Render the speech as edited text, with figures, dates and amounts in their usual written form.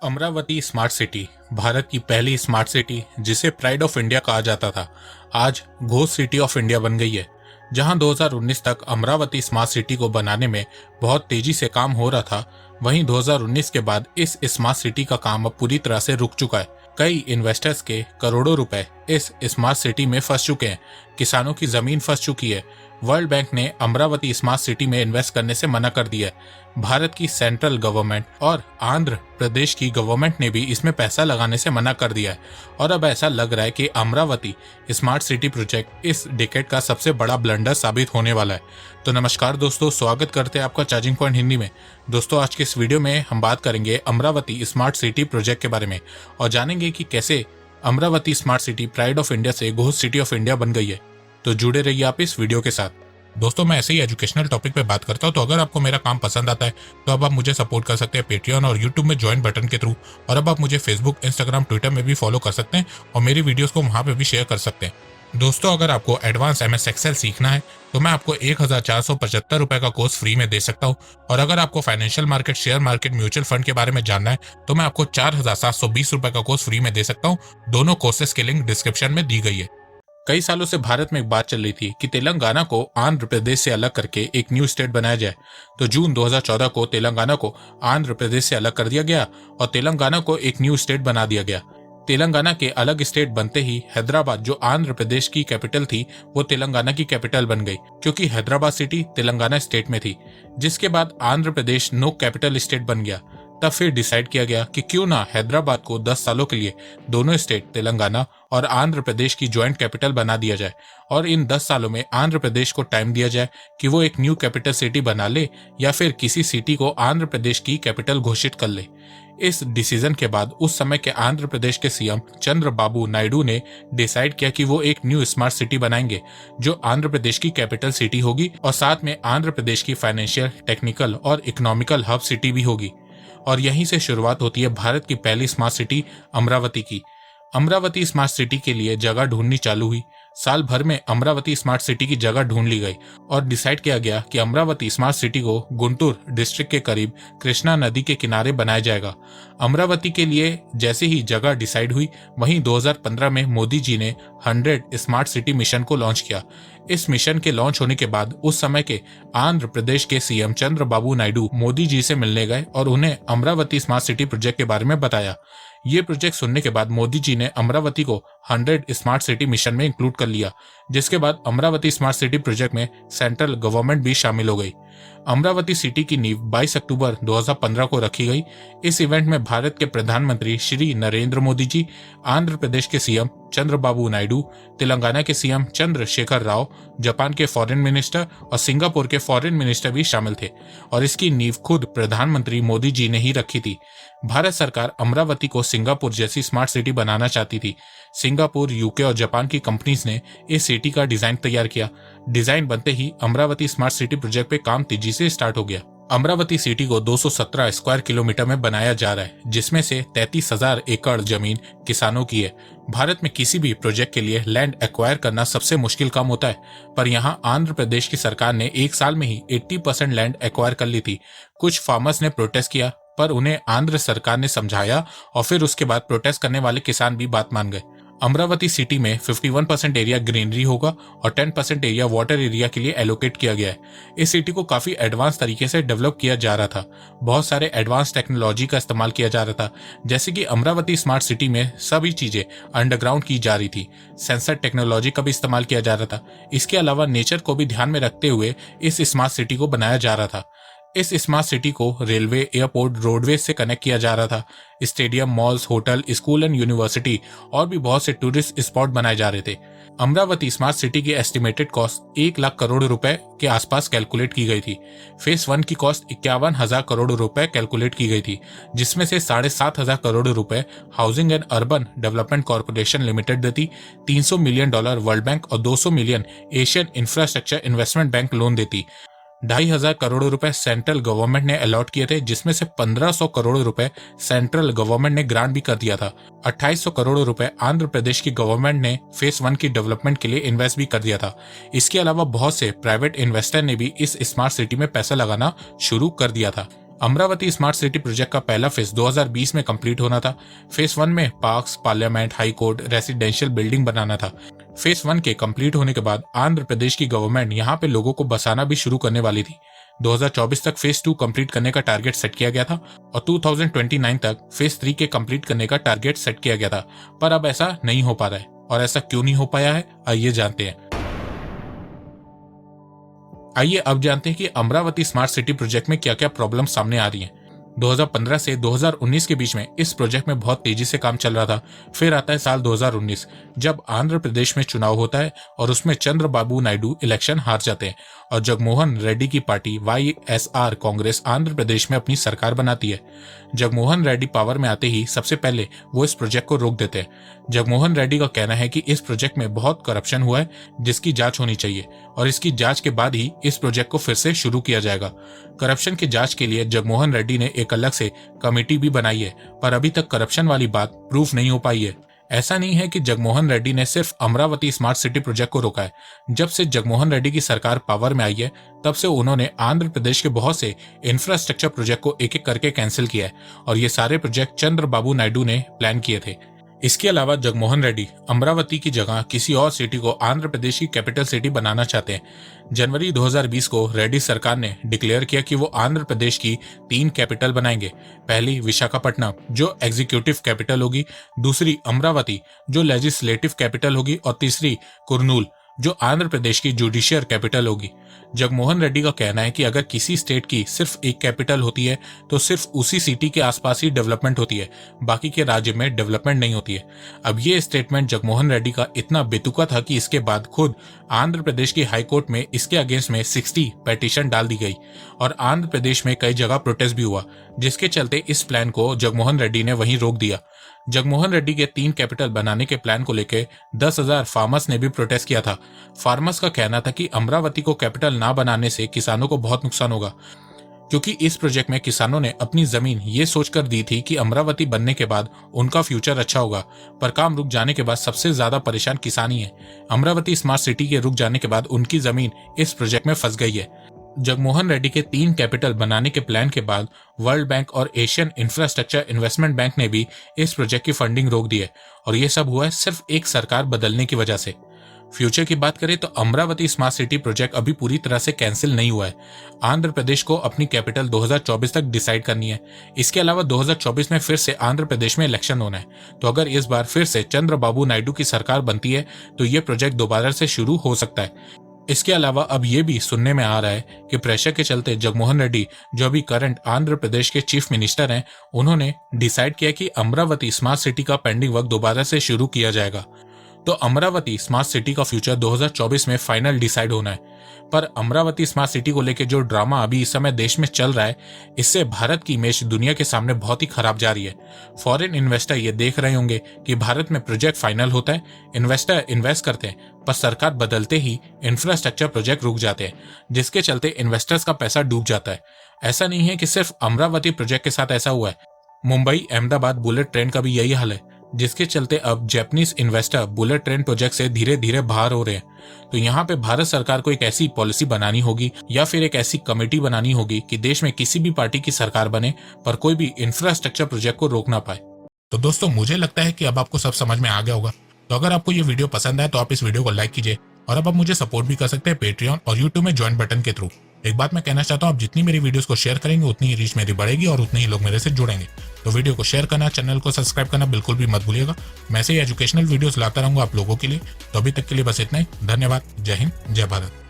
Amravati smart city Bharat की पहली smart city जिसे प्राइड ऑफ इंडिया कहा जाता था, आज घोस्ट सिटी ऑफ इंडिया बन गई है। जहां 2019 तक अमरावती स्मार्ट सिटी को बनाने में बहुत तेजी से काम हो रहा था, वहीं 2019 के बाद इस स्मार्ट सिटी का काम अब पूरी तरह से रुक चुका है। कई इन्वेस्टर्स के करोड़ों रुपए इस स्मार्ट सिटी में फंस चुके हैं, किसानों की जमीन फंस चुकी है। वर्ल्ड बैंक ने अमरावती स्मार्ट सिटी में इन्वेस्ट करने से मना कर दिया है। भारत की सेंट्रल गवर्नमेंट और आंध्र प्रदेश की गवर्नमेंट ने भी इसमें पैसा लगाने से मना कर दिया है और अब ऐसा लग रहा है कि अमरावती स्मार्ट सिटी प्रोजेक्ट इस डिकेड का सबसे बड़ा ब्लंडर साबित होने वाला है। तो नमस्कार दोस्तों, स्वागत करते हैं आपका चार्जिंग पॉइंट हिंदी में। दोस्तों, आज के इस वीडियो में हम बात करेंगे अमरावती स्मार्ट सिटी प्रोजेक्ट के बारे में और जानेंगे कि कैसे Amravati smart city pride of India से घोस्ट सिटी ऑफ इंडिया बन गई है। तो जुड़े रहिए आप इस वीडियो के साथ। दोस्तों, मैं ऐसे ही एजुकेशनल टॉपिक पे बात करता हूँ, तो अगर आपको मेरा काम पसंद आता है तो अब आप मुझे सपोर्ट कर सकते हैं पेट्रियन और यूट्यूब में ज्वाइन बटन के थ्रू। और अब आप मुझे फेसबुक, इंस्टाग्राम, ट्विटर में भी फॉलो कर सकते हैं और मेरी वीडियोस को वहाँ पे भी शेयर कर सकते हैं। दोस्तों, अगर आपको एडवांस MS एक्सेल सीखना है तो मैं आपको 1475 रुपए का कोर्स फ्री में दे सकता हूँ। और अगर आपको financial market, share market, mutual fund के बारे में जानना है तो मैं आपको 4720 रुपए का कोर्स फ्री में दे सकता हूँ। दोनों कोर्सेज की लिंक डिस्क्रिप्शन में दी गई है। कई सालों से भारत में एक बात चल रही थी कि तेलंगाना को आंध्र प्रदेश से अलग करके एक न्यू स्टेट बनाया जाए। तो जून 2014 को तेलंगाना को आंध्र प्रदेश से अलग कर दिया गया और तेलंगाना को एक न्यू स्टेट बना दिया गया। तेलंगाना के अलग स्टेट बनते ही हैदराबाद, जो आंध्र प्रदेश की कैपिटल थी, वो तेलंगाना की कैपिटल बन गई, क्योंकि हैदराबाद सिटी तेलंगाना स्टेट में थी। जिसके बाद Andhra Pradesh no capital state बन गया। तब फिर डिसाइड किया गया कि क्यों ना हैदराबाद को 10 सालों के लिए दोनों स्टेट तेलंगाना और आंध्र प्रदेश की ज्वाइंट कैपिटल बना दिया जाए और इन 10 सालों में आंध्र प्रदेश को टाइम दिया जाए कि वो एक न्यू कैपिटल सिटी बना ले या फिर किसी सिटी को आंध्र प्रदेश की कैपिटल घोषित कर ले। इस डिसीजन के बाद उस समय के आंध्र प्रदेश के सीएम चंद्रबाबू नायडू ने डिसाइड किया कि वो एक न्यू स्मार्ट सिटी बनाएंगे जो आंध्र प्रदेश की कैपिटल सिटी होगी और साथ में आंध्र प्रदेश की फाइनेंशियल, टेक्निकल और इकोनॉमिकल हब सिटी भी होगी। और यहीं से शुरुआत होती है भारत की पहली स्मार्ट सिटी अमरावती की। अमरावती स्मार्ट सिटी के लिए जगह ढूंढनी चालू हुई। साल भर में अमरावती स्मार्ट सिटी की जगह ढूंढ ली गई और डिसाइड किया गया कि अमरावती स्मार्ट सिटी को गुंटूर डिस्ट्रिक्ट के करीब कृष्णा नदी के किनारे बनाया जाएगा। अमरावती के लिए जैसे ही जगह डिसाइड हुई, वहीं 2015 में मोदी जी ने 100 स्मार्ट सिटी मिशन को लॉन्च किया। इस मिशन के लॉन्च होने के बाद उस समय के आंध्र प्रदेश के सीएम चंद्रबाबू नायडू मोदी जी से मिलने गए और उन्हें अमरावती स्मार्ट सिटी प्रोजेक्ट के बारे में बताया। ये प्रोजेक्ट सुनने के बाद मोदी जी ने अमरावती को 100 स्मार्ट सिटी मिशन में इंक्लूड कर लिया, जिसके बाद अमरावती स्मार्ट सिटी प्रोजेक्ट में सेंट्रल गवर्नमेंट भी शामिल हो गई। अमरावती सिटी की नींव 22 अक्टूबर 2015 को रखी गई। इस इवेंट में भारत के प्रधानमंत्री श्री नरेंद्र मोदी जी, आंध्र प्रदेश के सीएम चंद्रबाबू नायडू, तेलंगाना के सीएम चंद्रशेखर राव, जापान के फॉरेन मिनिस्टर और सिंगापुर के फॉरेन मिनिस्टर भी शामिल थे और इसकी नींव खुद प्रधानमंत्री मोदी जी ने ही रखी थी। भारत सरकार अमरावती को सिंगापुर जैसी स्मार्ट सिटी बनाना चाहती थी। सिंगापुर, यूके और जापान की कंपनीज ने इस सिटी का डिजाइन तैयार किया। डिजाइन बनते ही अमरावती स्मार्ट सिटी प्रोजेक्ट पे काम तेजी से स्टार्ट हो गया। अमरावती सिटी को 217 स्क्वायर किलोमीटर में बनाया जा रहा है, जिसमें से 33,000 एकड़ जमीन किसानों की है। भारत में किसी भी प्रोजेक्ट के लिए लैंड एक्वायर करना सबसे मुश्किल काम होता है, पर यहाँ आंध्र प्रदेश की सरकार ने एक साल में ही 80% लैंड एक्वायर कर ली थी। कुछ फार्मर्स ने प्रोटेस्ट किया, पर उन्हें आंध्र सरकार ने समझाया और फिर उसके बाद प्रोटेस्ट करने वाले किसान भी बात मान गए। अमरावती सिटी में 51% एरिया ग्रीनरी होगा और 10% एरिया वाटर एरिया के लिए एलोकेट किया गया है। इस सिटी को काफी एडवांस तरीके से डेवलप किया जा रहा था। बहुत सारे एडवांस टेक्नोलॉजी का इस्तेमाल किया जा रहा था, जैसे कि अमरावती स्मार्ट सिटी में सभी चीजें अंडरग्राउंड की जा रही थी। सेंसर टेक्नोलॉजी का भी इस्तेमाल किया जा रहा था। इसके अलावा नेचर को भी ध्यान में रखते हुए इस स्मार्ट सिटी को बनाया जा रहा था। इस स्मार्ट सिटी को रेलवे, एयरपोर्ट, रोडवेज से कनेक्ट किया जा रहा था। Stadium, malls, hotel, school and university और भी बहुत से टूरिस्ट स्पॉट बनाए जा रहे थे। अमरावती स्मार्ट सिटी की एस्टिमेटेड कॉस्ट 1 लाख करोड़ रुपए के आसपास कैलकुलेट की गई थी। फेज 1 की कॉस्ट 51,000 करोड़ रुपए कैलकुलेट की गई थी, जिसमें से 7,500 करोड़ रुपए housing and urban development corporation limited देती, $300 मिलियन वर्ल्ड बैंक और 200 million Asian infrastructure investment bank loan देती। 2,500 करोड़ रुपए सेंट्रल गवर्नमेंट ने अलॉट किए थे, जिसमें से 1,500 करोड़ रुपए सेंट्रल गवर्नमेंट ने ग्रांट भी कर दिया था। 2,800 करोड़ रुपए आंध्र प्रदेश की गवर्नमेंट ने फेज 1 की डेवलपमेंट के लिए इन्वेस्ट भी कर दिया था। इसके अलावा बहुत से प्राइवेट इन्वेस्टर ने भी इस स्मार्ट सिटी में पैसा लगाना शुरू कर दिया था। अमरावती स्मार्ट सिटी प्रोजेक्ट का पहला फेज 2020 में कंप्लीट होना था। फेज 1 में parks, parliament, high court, residential building बनाना था। फेज 1 के कंप्लीट होने के बाद आंध्र प्रदेश की गवर्नमेंट यहाँ पे लोगों को बसाना भी शुरू करने वाली थी। 2024 तक फेज 2 कंप्लीट करने का टारगेट सेट किया गया था और 2029 तक फेज 3 के कंप्लीट करने का टारगेट सेट किया गया था, पर अब ऐसा नहीं हो पा रहा है। और ऐसा क्यों नहीं हो पाया है, आइए जानते हैं। आइए अब जानते हैं कि अमरावती स्मार्ट सिटी प्रोजेक्ट में क्या क्या प्रॉब्लम सामने आ रही हैं। 2015 से 2019 के बीच में इस प्रोजेक्ट में बहुत तेजी से काम चल रहा था। फिर आता है साल 2019, जब आंध्र प्रदेश में चुनाव होता है और उसमें चंद्रबाबू नायडू इलेक्शन हार जाते हैं और जगमोहन रेड्डी की पार्टी YSR कांग्रेस आंध्र प्रदेश में अपनी सरकार बनाती है। जगमोहन रेड्डी पावर में आते ही सबसे पहले वो इस प्रोजेक्ट को रोक देते हैं। जगमोहन रेड्डी का कहना है कि इस प्रोजेक्ट में बहुत करप्शन हुआ है, जिसकी जांच होनी चाहिए और इसकी जांच के बाद ही इस प्रोजेक्ट को फिर से शुरू किया जाएगा। करप्शन की जांच के लिए जगमोहन रेड्डी ने एक अलग से कमेटी भी बनाई है, पर अभी तक करप्शन वाली बात प्रूफ नहीं हो पाई है। ऐसा नहीं है कि जगमोहन रेड्डी ने सिर्फ अमरावती स्मार्ट सिटी प्रोजेक्ट को रोका है। जब से जगमोहन रेड्डी की सरकार पावर में आई है, तब से उन्होंने आंध्र प्रदेश के बहुत से इंफ्रास्ट्रक्चर प्रोजेक्ट को एक एक करके कैंसिल किया है और ये सारे प्रोजेक्ट चंद्रबाबू नायडू ने प्लान किए थे। इसके अलावा जगमोहन रेड्डी अमरावती की जगह किसी और सिटी को आंध्र प्रदेश की कैपिटल सिटी बनाना चाहते हैं। जनवरी 2020 को रेड्डी सरकार ने डिक्लेयर किया कि वो आंध्र प्रदेश की 3 कैपिटल बनाएंगे। पहली विशाखापट्टनम जो एग्जीक्यूटिव कैपिटल होगी, दूसरी अमरावती जो लेजिस्लेटिव कैपिटल होगी और तीसरी कुर्नूल जो आंध्र प्रदेश की जुडिशियल कैपिटल होगी। जगमोहन रेड्डी का कहना है कि अगर किसी स्टेट की सिर्फ एक कैपिटल होती है तो सिर्फ उसी सिटी के आसपास ही डेवलपमेंट होती है, बाकी के राज्य में डेवलपमेंट नहीं होती है। अब ये स्टेटमेंट जगमोहन रेड्डी का इतना बेतुका था कि इसके बाद खुद आंध्र प्रदेश की हाई कोर्ट में इसके अगेंस्ट में 60 पिटीशन डाल दी गई और आंध्र प्रदेश में कई जगह प्रोटेस्ट भी हुआ, जिसके चलते इस प्लान को जगमोहन रेड्डी ने वहीं रोक दिया। जगमोहन रेड्डी के 3 कैपिटल बनाने के प्लान को लेकर 10,000 फार्मर्स ने भी प्रोटेस्ट किया था। फार्मर्स का कहना था कि अमरावती को कैपिटल ना बनाने से किसानों को बहुत नुकसान होगा, क्योंकि इस प्रोजेक्ट में किसानों ने अपनी जमीन ये सोचकर दी थी कि अमरावती बनने के बाद उनका फ्यूचर अच्छा होगा, पर काम रुक जाने के बाद सबसे ज्यादा परेशान किसान ही है। अमरावती स्मार्ट सिटी के रुक जाने के बाद उनकी जमीन इस प्रोजेक्ट में फंस गई है। जगमोहन रेड्डी के 3 कैपिटल बनाने के प्लान के बाद वर्ल्ड बैंक और एशियन इंफ्रास्ट्रक्चर इन्वेस्टमेंट बैंक ने भी इस प्रोजेक्ट की फंडिंग रोक दी है और ये सब हुआ है सिर्फ एक सरकार बदलने की वजह से। फ्यूचर की बात करें तो अमरावती स्मार्ट सिटी प्रोजेक्ट अभी पूरी तरह से कैंसिल नहीं हुआ है। आंध्र प्रदेश को अपनी कैपिटल 2024 तक डिसाइड करनी है। इसके अलावा 2024 में फिर से आंध्र प्रदेश में इलेक्शन होना है, तो अगर इस बार फिर से चंद्रबाबू नायडू की सरकार बनती है तो ये प्रोजेक्ट दोबारा से शुरू हो सकता है। इसके अलावा अब ये भी सुनने में आ रहा है कि प्रेशर के चलते जगमोहन रेड्डी जो अभी करंट आंध्र प्रदेश के चीफ मिनिस्टर हैं, उन्होंने डिसाइड किया कि अमरावती स्मार्ट सिटी का पेंडिंग वर्क दोबारा से शुरू किया जाएगा। तो अमरावती स्मार्ट सिटी का फ्यूचर 2024 में फाइनल डिसाइड होना है। पर अमरावती स्मार्ट सिटी को लेकर जो ड्रामा अभी इस समय देश में चल रहा है, इससे भारत की इमेज दुनिया के सामने बहुत ही खराब जा रही है। फॉरेन इन्वेस्टर ये देख रहे होंगे कि भारत में प्रोजेक्ट फाइनल होता है, इन्वेस्टर इन्वेस्ट करते हैं, पर सरकार बदलते ही इंफ्रास्ट्रक्चर प्रोजेक्ट रुक जाते हैं, जिसके चलते इन्वेस्टर्स का पैसा डूब जाता है। ऐसा नहीं है कि सिर्फ अमरावती प्रोजेक्ट के साथ ऐसा हुआ है, मुंबई अहमदाबाद बुलेट ट्रेन का भी यही हाल है, जिसके चलते अब Japanese investor bullet train project से धीरे धीरे बाहर हो रहे हैं। तो यहाँ पे भारत सरकार को एक ऐसी पॉलिसी बनानी होगी या फिर एक ऐसी कमेटी बनानी होगी कि देश में किसी भी पार्टी की सरकार बने पर कोई भी इंफ्रास्ट्रक्चर प्रोजेक्ट को रोक ना पाए। तो दोस्तों, मुझे लगता है कि अब आपको सब समझ में आ गया होगा। तो अगर आपको ये वीडियो पसंद आए तो आप इस वीडियो को लाइक कीजिए और अब आप मुझे सपोर्ट भी कर सकते हैं पेट्रियन और यूट्यूब में ज्वाइन बटन के थ्रू। एक बात मैं कहना चाहता हूँ, आप जितनी मेरी वीडियोस को शेयर करेंगे उतनी ही रीच मेरी बढ़ेगी और उतने ही लोग मेरे से जुड़ेंगे। तो वीडियो को शेयर करना, चैनल को सब्सक्राइब करना बिल्कुल भी मत भूलिएगा। मैं ऐसे ही एजुकेशनल वीडियोस लाता रहूंगा आप लोगों के लिए। तो अभी तक के लिए बस इतना ही। धन्यवाद। जय हिंद, जय भारत।